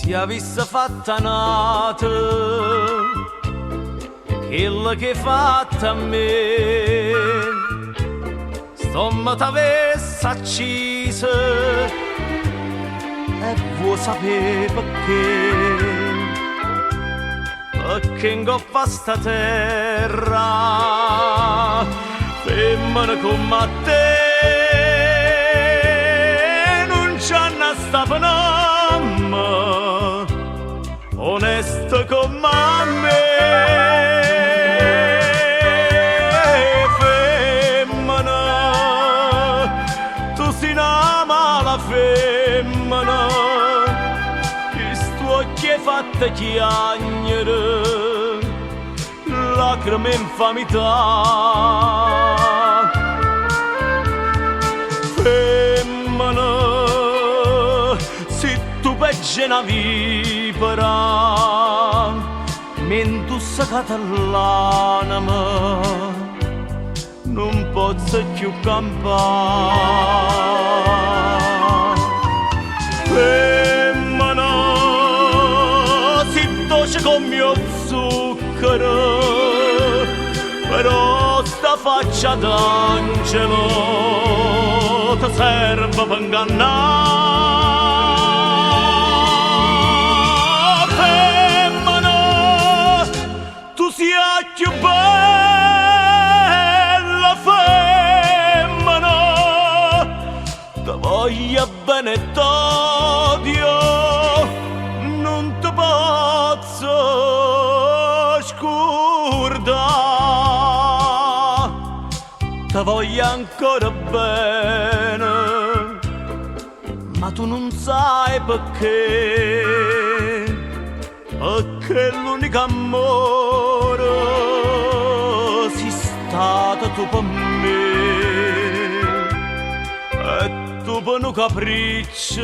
ti avesse fatta nata, quello che hai fatto a me, stomma t'avesse accisa e vuoi sapere perché? Perché in coppa sta terra, femmina come te, non c'è una stapanamma, onesta come me. Femmina, tu sei una mala femmina, che sto occhio hai fatto chiagnere, lacrime infamità. Femmina, se tu peggi una vipera, mentre tu sei catalanama, non posso più campare. Femmina, se dolce come mio zucchero, però sta faccia d'angelo ti serve per ingannare. Femmina, tu sia più bella femmina, ti voglio bene e t'odio, non ti posso scordare, ti voglio ancora bene, ma tu non sai perché, perché l'unico amore sei stata tu per me, e tu per un capriccio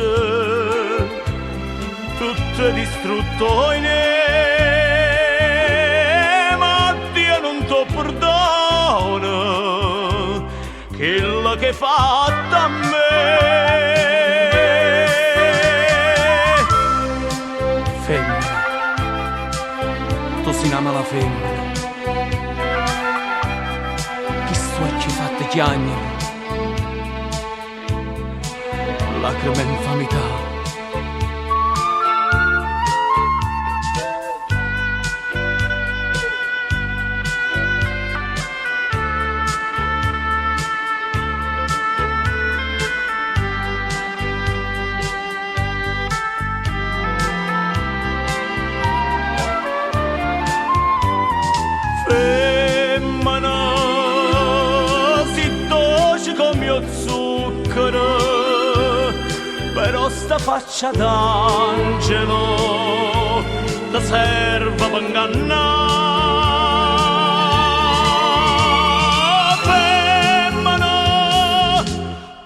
tutto distrutto in me, ma Dio non ti perdona quello che hai fatto a me. Femmina, tu sei una mala femmina, che sto occhi fatte chiagnere, lacrime infamità. Femmina, si dolce come mio zucchero, però sta faccia d'angelo ti serve per ingannare. Femmina,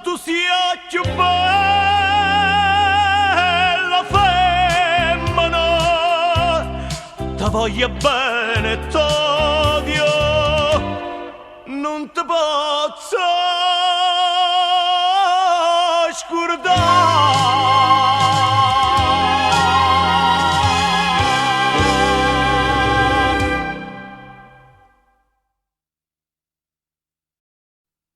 tu sia più bella femmina, ti voglio bene e t'odio, non ti posso